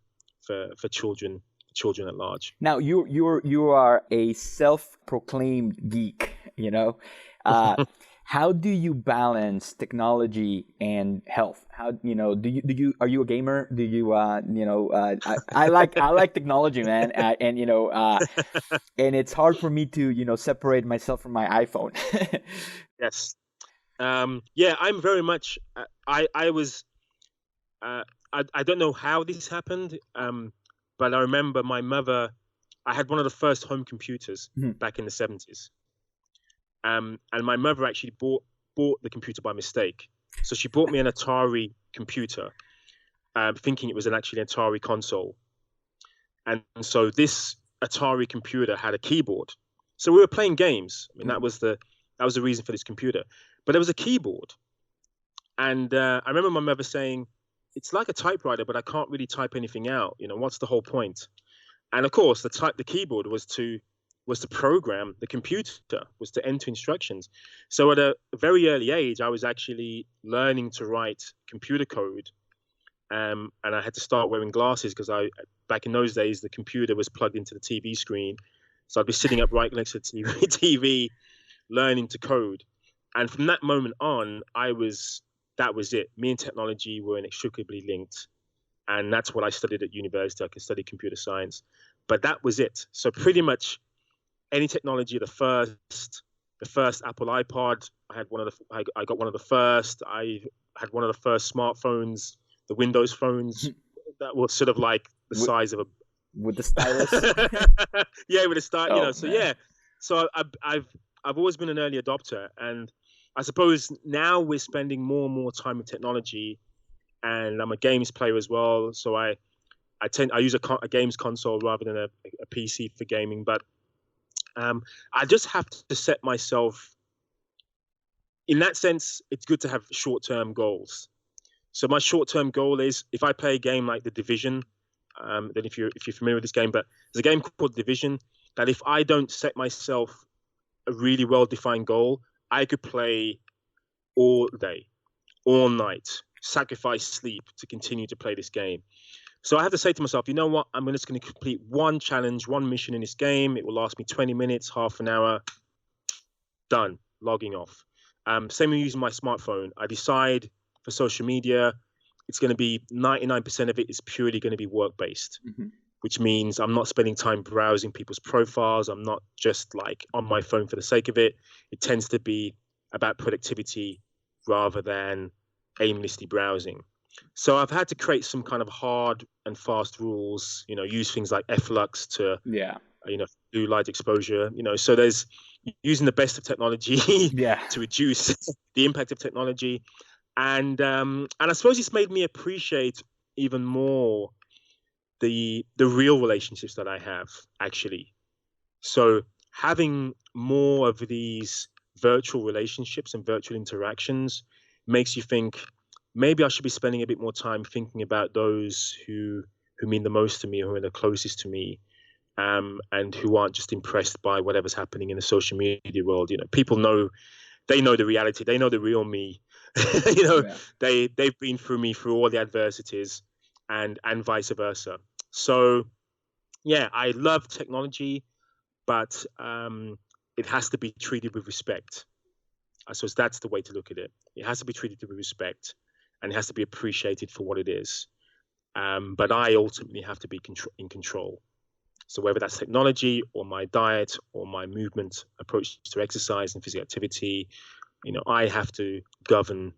for children at large. Now you are a self-proclaimed geek, how do you balance technology and health? How are you a gamer? Do you I like technology, man, and and it's hard for me to separate myself from my iPhone. Yes. Yeah, I'm very much. I was. I don't know how this happened, but I remember my mother. I had one of the first home computers back in the 70s, and my mother actually bought the computer by mistake. So she bought me an Atari computer, thinking it was actually an Atari console, and so this Atari computer had a keyboard. So we were playing games. I mean, that was the reason for this computer. But there was a keyboard, and I remember my mother saying, "It's like a typewriter, but I can't really type anything out. What's the whole point?" And of course, the keyboard was to program the computer, was to enter instructions. So at a very early age, I was actually learning to write computer code, and I had to start wearing glasses because back in those days the computer was plugged into the TV screen, so I'd be sitting up right next to the TV, learning to code. And from that moment on, that was it. Me and technology were inextricably linked. And that's what I studied at university. I could study computer science, but that was it. So pretty much any technology, the first Apple iPod, I got one of the first. I had one of the first smartphones, the Windows phones that were sort of like the size of a, with the stylus. Yeah, with a stylus, So man. yeah. So I've always been an early adopter, and I suppose now we're spending more and more time with technology, and I'm a games player as well. So I use a games console rather than a PC for gaming. But I just have to set myself. In that sense, it's good to have short-term goals. So my short-term goal is, if I play a game like The Division, then if you're familiar with this game, but there's a game called Division that if I don't set myself a really well-defined goal, I could play all day, all night, sacrifice sleep to continue to play this game. So I have to say to myself, you know what? I'm just going to complete one challenge, one mission in this game. It will last me 20 minutes, half an hour. Done. Logging off. Same with using my smartphone. I decide for social media, it's going to be 99% of it is purely going to be work-based, which means I'm not spending time browsing people's profiles. I'm not just like on my phone for the sake of it. It tends to be about productivity rather than aimlessly browsing. So I've had to create some kind of hard and fast rules, use things like Flux to, do light exposure, so there's using the best of technology to reduce the impact of technology. And I suppose it's made me appreciate even more the real relationships that I have, actually. So having more of these virtual relationships and virtual interactions makes you think, maybe I should be spending a bit more time thinking about those who mean the most to me, who are the closest to me, and who aren't just impressed by whatever's happening in the social media world. People know, they know the reality, they know the real me. They've been through me, through all the adversities, and vice versa. So yeah, I love technology, but it has to be treated with respect. I suppose that's the way to look at it. It has to be treated with respect, and it has to be appreciated for what it is. But I ultimately have to be in control. So whether that's technology or my diet or my movement approach to exercise and physical activity, I have to govern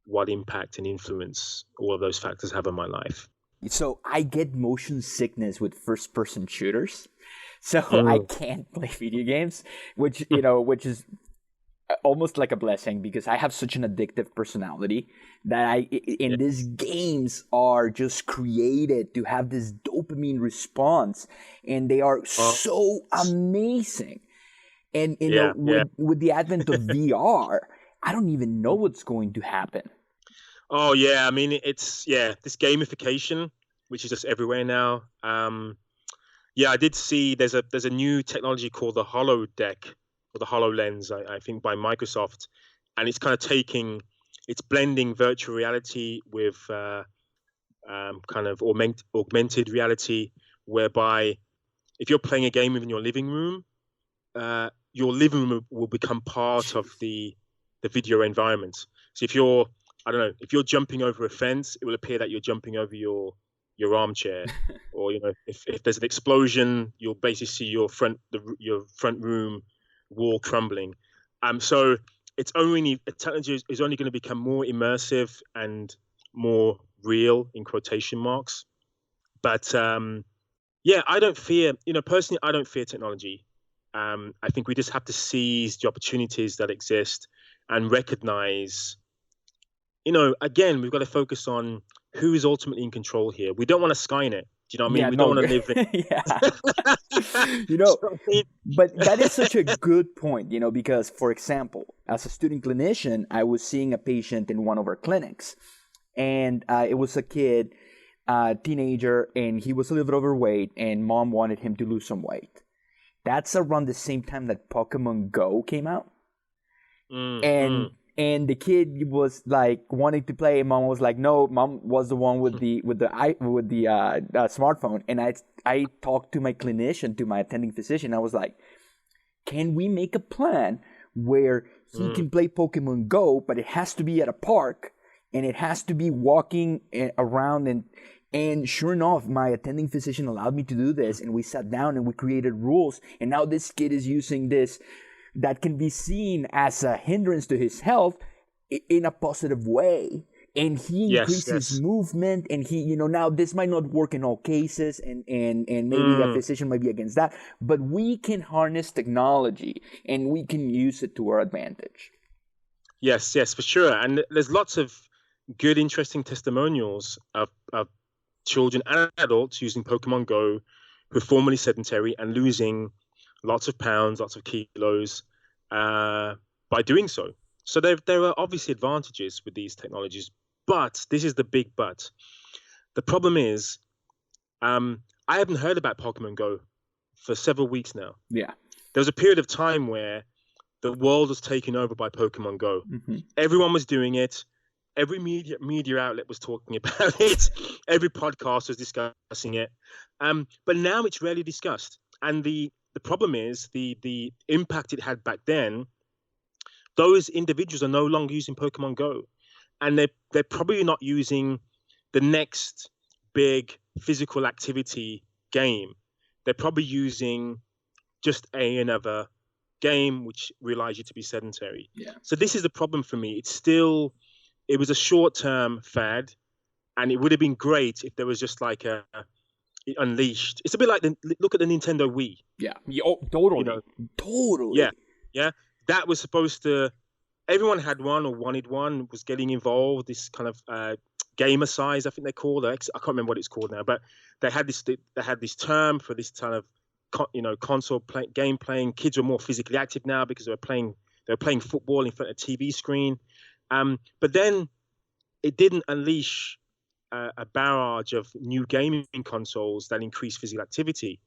what impact and influence all of those factors have on my life. So I get motion sickness with first-person shooters. So I can't play video games, which is almost like a blessing because I have such an addictive personality that these games are just created to have this dopamine response, and they are so amazing. And with the advent of VR, I don't even know what's going to happen. Oh yeah, I mean it's this gamification, which is just everywhere now. I did see there's a new technology called the holodeck or the HoloLens, I think by Microsoft, and it's kind of it's blending virtual reality with kind of augmented reality, whereby if you're playing a game within your living room will become part of the video environment. So if you're jumping over a fence, it will appear that you're jumping over your armchair, or if there's an explosion, you'll basically see your front room wall crumbling. So technology is only going to become more immersive and more real in quotation marks. But I don't fear. Personally, I don't fear technology. I think we just have to seize the opportunities that exist and recognize. Again, we've got to focus on who is ultimately in control here. We don't want to Skynet. Do you know what I mean? We don't want to live in... But that is such a good point, because, for example, as a student clinician, I was seeing a patient in one of our clinics, and it was a kid, teenager, and he was a little bit overweight, and mom wanted him to lose some weight. That's around the same time that Pokemon Go came out. And the kid was like wanting to play, and mom was like, no. Mom was the one with the smartphone, and I talked to my clinician, to my attending physician. I was like, can we make a plan where he can play Pokemon Go, but it has to be at a park, and it has to be walking around, and sure enough, my attending physician allowed me to do this, and we sat down and we created rules, and now this kid is using this that can be seen as a hindrance to his health in a positive way. And he increases movement, and he, now this might not work in all cases, and maybe a physician might be against that, but we can harness technology and we can use it to our advantage. Yes, for sure. And there's lots of good, interesting testimonials of children and adults using Pokemon Go who are formerly sedentary and losing lots of pounds, lots of kilos by doing so. So there are obviously advantages with these technologies, but this is the big but. The problem is, I haven't heard about Pokemon Go for several weeks now. Yeah. There was a period of time where the world was taken over by Pokemon Go. Mm-hmm. Everyone was doing it. Every media outlet was talking about it. Every podcast was discussing it. But now it's rarely discussed. And the problem is the impact it had back then. Those individuals are no longer using Pokemon Go, and they're probably not using the next big physical activity game. They're probably using just another game which relies you to be sedentary. Yeah. So this is the problem for me. It was a short-term fad, and it would have been great if there was just like it unleashed. It's a bit like look at the Nintendo Wii. Yeah. Totally. Totally. Yeah. That was supposed to. Everyone had one or wanted one. Was getting involved. This kind of gamer size, I think they called it. I can't remember what it's called now, but they had this term for this kind of console game playing. Kids were more physically active now because they were playing football in front of a TV screen. But then it didn't unleash a barrage of new gaming consoles that increase physical activity.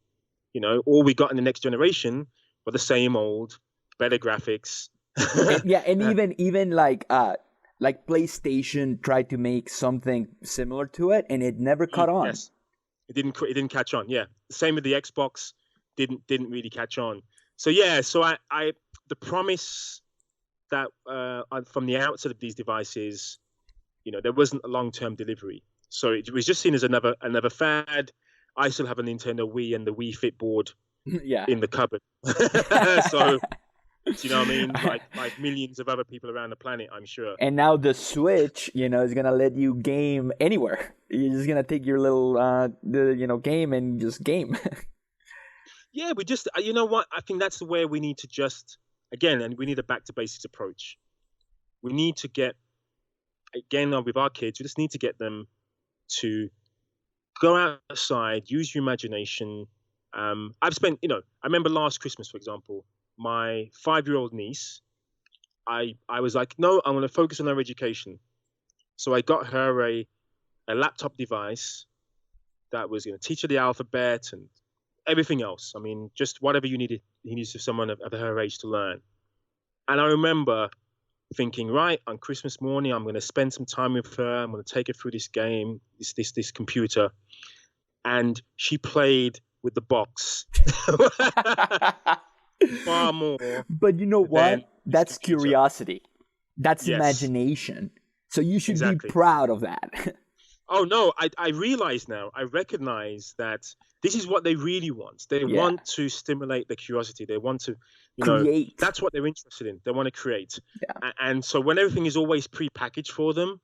All we got in the next generation were the same old, better graphics. And even like PlayStation tried to make something similar to it, and it never caught on. Yes, it didn't catch on. Yeah, the same with the Xbox, didn't really catch on. So the promise that from the outset of these devices, there wasn't a long-term delivery. So it was just seen as another fad. I still have a Nintendo Wii and the Wii Fit board in the cupboard. So, do you know what I mean? Like millions of other people around the planet, I'm sure. And now the Switch, is gonna let you game anywhere. You're just gonna take your little game and just game. Yeah, we just, you know what? I think that's the way we need to just, again, and we need a back to basics approach. We need to get, again, with our kids, we just need to get them to go outside, use your imagination. I've spent, I remember last Christmas, for example, my 5-year-old niece, I was like, no, I'm going to focus on her education. So I got her a laptop device that was going to teach her the alphabet and everything else. I mean, just whatever you needed for someone of her age to learn. And I remember thinking, right, on Christmas morning, I'm going to spend some time with her. I'm going to take her through this game, this computer. And she played with the box far more. But you know what? That's curiosity. That's Yes. Imagination. So you should Exactly. be proud of that. Oh, no, I realize now, I recognize that this is what they really want. They want to stimulate their curiosity. They want to, create. that's what they're interested in. They want to create. Yeah. And so when everything is always pre-packaged for them,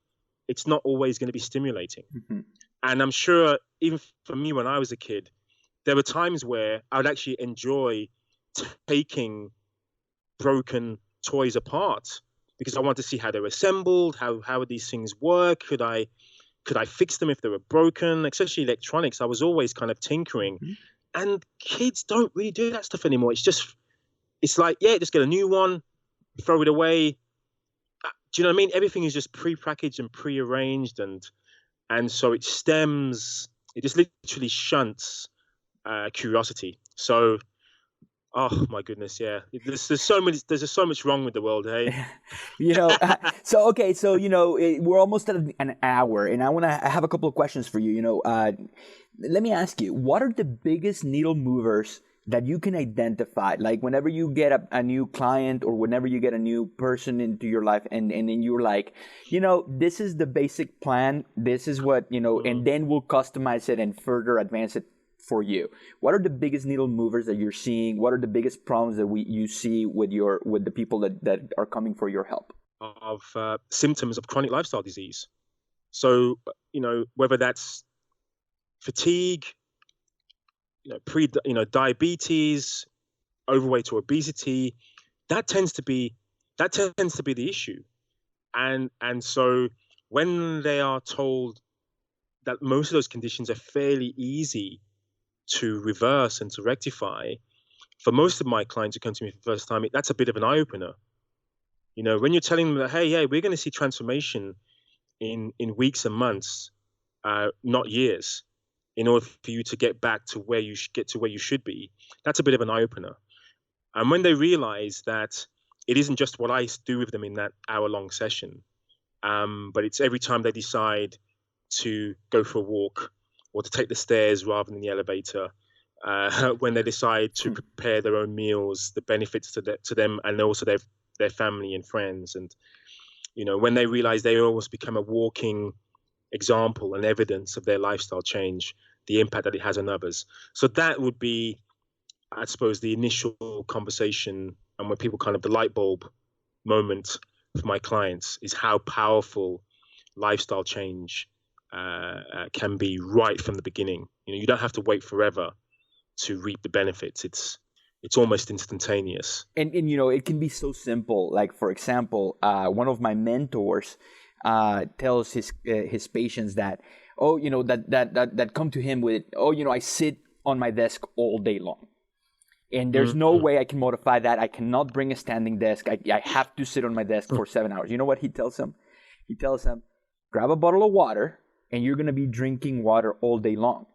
it's not always going to be stimulating. Mm-hmm. And I'm sure even for me, when I was a kid, there were times where I would actually enjoy taking broken toys apart because I want to see how they're assembled, how these things work. Could I fix them if they were broken? Especially electronics, I was always kind of tinkering. Mm-hmm. And kids don't really do that stuff anymore. It's like, yeah, just get a new one, throw it away. Do you know what I mean? Everything is just pre-packaged and pre-arranged, and so it just literally shunts curiosity. So, oh my goodness, yeah. There's just so much wrong with the world, hey? So we're almost at an hour, and I want to have a couple of questions for you. Let me ask you, what are the biggest needle movers that you can identify? Like whenever you get a new client or whenever you get a new person into your life, and then you're like, this is the basic plan. This is what, and then we'll customize it and further advance it for you. What are the biggest needle movers that you're seeing? What are the biggest problems that you see with the people that are coming for your help? Of symptoms of chronic lifestyle disease. So, whether that's fatigue, diabetes, overweight or obesity, that tends to be the issue. And so when they are told that most of those conditions are fairly easy to reverse and to rectify, for most of my clients who come to me for the first time, that's a bit of an eye-opener. When you're telling them that, hey, we're going to see transformation in weeks and months, not years, in order for you to get back to where you should be, that's a bit of an eye-opener. And when they realize that it isn't just what I do with them in that hour-long session, but it's every time they decide to go for a walk or to take the stairs rather than the elevator, when they decide to prepare their own meals, the benefits to them and also their family and friends. And, when they realize they almost become a walking example and evidence of their lifestyle change, the impact that it has on others. So that would be, I suppose, the initial conversation, and when people the light bulb moment for my clients is how powerful lifestyle change can be right from the beginning. You don't have to wait forever to reap the benefits. It's almost instantaneous. And it can be so simple. Like, for example, one of my mentors tells his patients that, that come to him with, I sit on my desk all day long. And there's no way I can modify that. I cannot bring a standing desk. I have to sit on my desk for 7 hours. You know what he tells them? He tells them, grab a bottle of water, and you're going to be drinking water all day long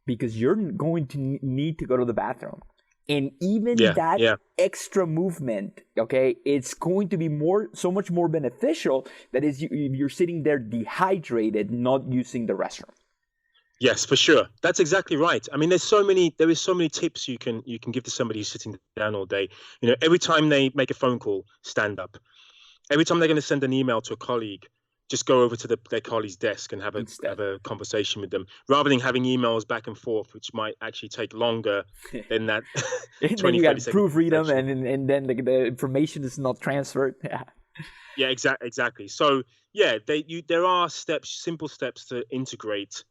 because you're going to need to go to the bathroom. And even that extra movement, okay, it's going to be so much more beneficial that is you're sitting there dehydrated, not using the restroom. Yes, for sure. That's exactly right. I mean, there is so many tips you can give to somebody who's sitting down all day. Every time they make a phone call, stand up. Every time they're going to send an email to a colleague, just go over to their colleague's desk and have a conversation with them, rather than having emails back and forth, which might actually take longer than that. And then you got to proofread them, and then the information is not transferred. Yeah, exactly. So there are simple steps to integrate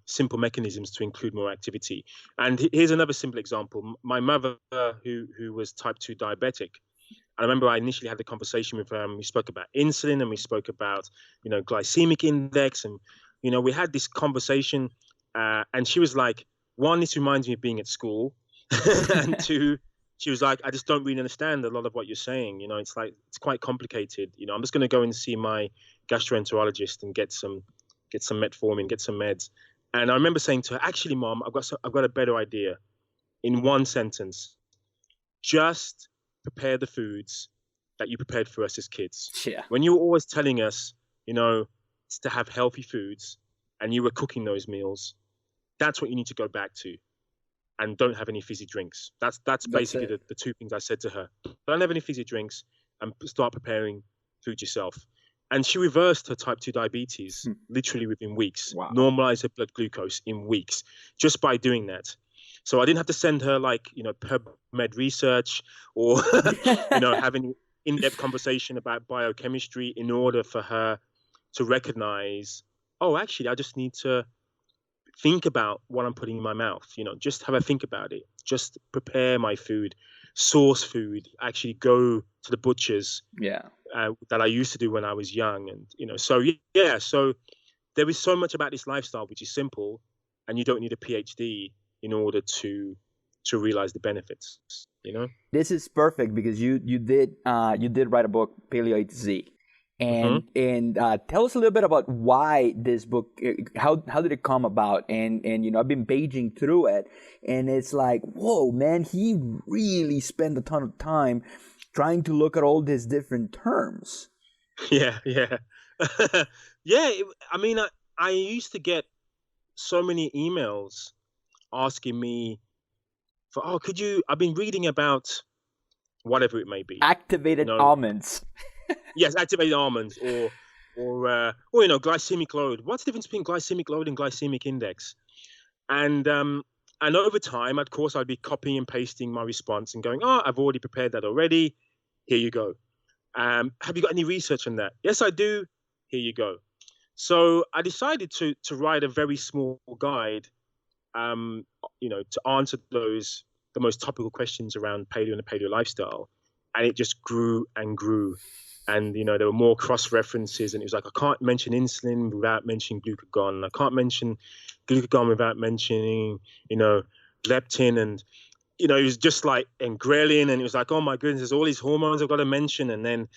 simple mechanisms to include more activity. And here's another simple example. My mother, who was type 2 diabetic, I remember I initially had the conversation with her, and we spoke about insulin, and we spoke about, glycemic index, and, we had this conversation, and she was like, one, this reminds me of being at school, and two, she was like, I just don't really understand a lot of what you're saying. It's like, it's quite complicated. I'm just going to go and see my gastroenterologist and get some metformin, get some meds. And I remember saying to her, actually, Mom, I've got a better idea. In one sentence, just prepare the foods that you prepared for us as kids. Yeah. When you were always telling us, to have healthy foods, and you were cooking those meals, that's what you need to go back to. And don't have any fizzy drinks. That's basically the two things I said to her. Don't have any fizzy drinks, and start preparing food yourself. And she reversed her type 2 diabetes literally within weeks. Wow. Normalized her blood glucose in weeks just by doing that. So I didn't have to send her PubMed research or having in-depth conversation about biochemistry in order for her to recognize, oh, actually, I just need to think about what I'm putting in my mouth. Just have a think about it. Just prepare my food, source food, actually go to the butchers. Yeah. That I used to do when I was young. And, so there is so much about this lifestyle, which is simple, and you don't need a PhD in order to realize the benefits, This is perfect because you did write a book, Paleo A to Z. And tell us a little bit about why this book, how did it come about? And I've been paging through it, and it's like, whoa, man, he really spent a ton of time trying to look at all these different terms. Yeah. I used to get so many emails asking me for, I've been reading about whatever it may be. Activated almonds. Yes, activated almonds or glycemic load. What's the difference between glycemic load and glycemic index? And over time, of course, I'd be copying and pasting my response and going, I've already prepared that already. Here you go. Have you got any research on that? Yes, I do. Here you go. So I decided to write a very small guide, to answer the most topical questions around paleo and the paleo lifestyle. And it just grew and grew. And, there were more cross references, and it was like, I can't mention insulin without mentioning glucagon. I can't mention glucagon without mentioning, leptin, and, it was just like, and ghrelin, and it was like, oh my goodness, there's all these hormones I've got to mention. And then,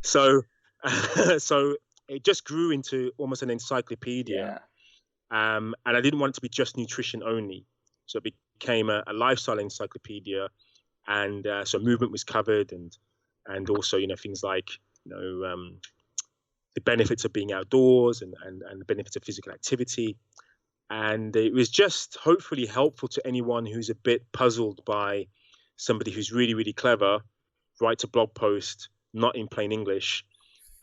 so it just grew into almost an encyclopedia. Yeah. And I didn't want it to be just nutrition only. So it became a lifestyle encyclopedia. And so movement was covered, and also, things like, the benefits of being outdoors and the benefits of physical activity. And it was just hopefully helpful to anyone who's a bit puzzled by somebody who's really, really clever, writes a blog post, not in plain English,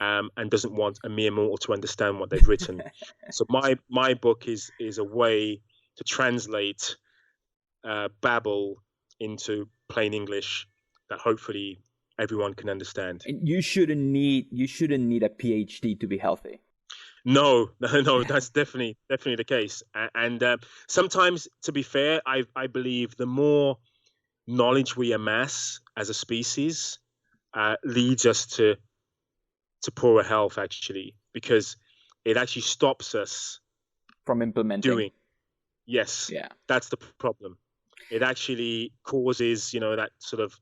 and doesn't want a mere mortal to understand what they've written. So my book is a way to translate babble into plain English that hopefully everyone can understand. And you shouldn't need a PhD to be healthy. No, that's definitely the case. And sometimes, to be fair, I believe the more knowledge we amass as a species leads us to poorer health, actually, because it actually stops us from implementing. Doing. Yes. Yeah. That's the problem. It actually causes, that sort of,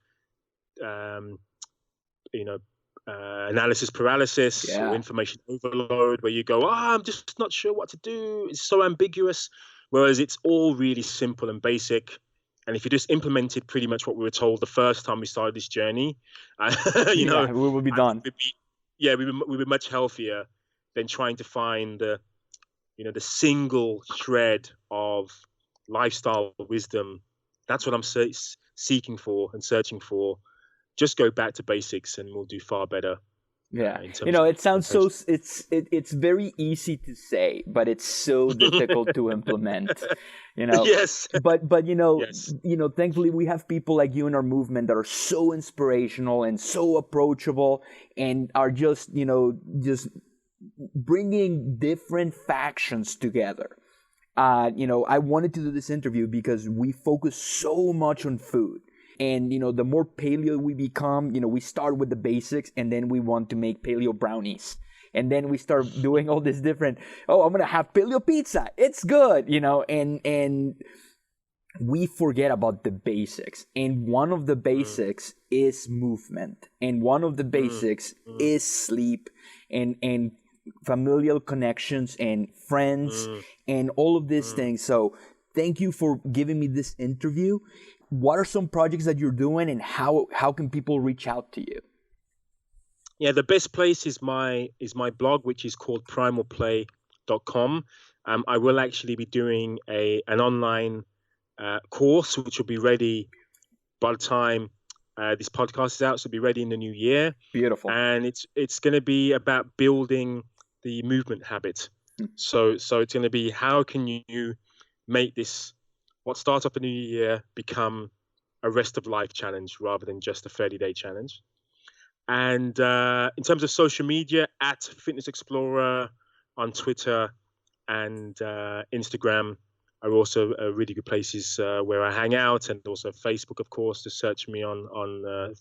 analysis paralysis or information overload, where you go, I'm just not sure what to do. It's so ambiguous. Whereas it's all really simple and basic. And if you just implemented pretty much what we were told the first time we started this journey, we will be done. We'd be much healthier than trying to find the single shred of lifestyle wisdom. That's what I'm seeking for and searching for. Just go back to basics and we'll do far better. Yeah. It sounds so, it's very easy to say, but it's so difficult to implement, Yes. But yes. Thankfully we have people like you in our movement that are so inspirational and so approachable and are just bringing different factions together. I wanted to do this interview because we focus so much on food. And, the more paleo we become, we start with the basics, and then we want to make paleo brownies. And then we start doing all this different, I'm going to have paleo pizza. It's good, and we forget about the basics. And one of the basics is movement. And one of the basics is sleep and familial connections and friends and all of these things. So thank you for giving me this interview. What are some projects that you're doing, and how can people reach out to you? Yeah, the best place is my blog, which is called primalplay.com. I will actually be doing an online course, which will be ready by the time this podcast is out. So it'll be ready in the new year. Beautiful. And it's going to be about building the movement habit. So it's going to be, how can you make this, what starts up a new year, become a rest of life challenge rather than just a 30-day challenge. And in terms of social media, at Fitness Explorer on Twitter and Instagram are also really good places where I hang out, and also Facebook, of course, to search me on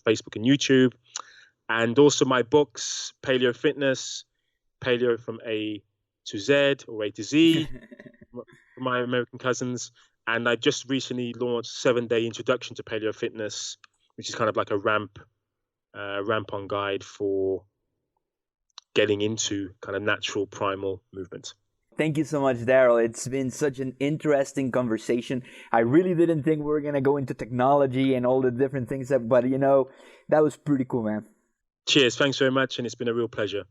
Facebook and YouTube. And also my books, Paleo Fitness, Paleo from A to Z or A to Z, for my American cousins. And I just recently launched 7-Day Introduction to Paleo Fitness, which is kind of like a ramp-on guide for getting into kind of natural primal movement. Thank you so much, Darryl. It's been such an interesting conversation. I really didn't think we were going to go into technology and all the different things, but that was pretty cool, man. Cheers. Thanks very much. And it's been a real pleasure.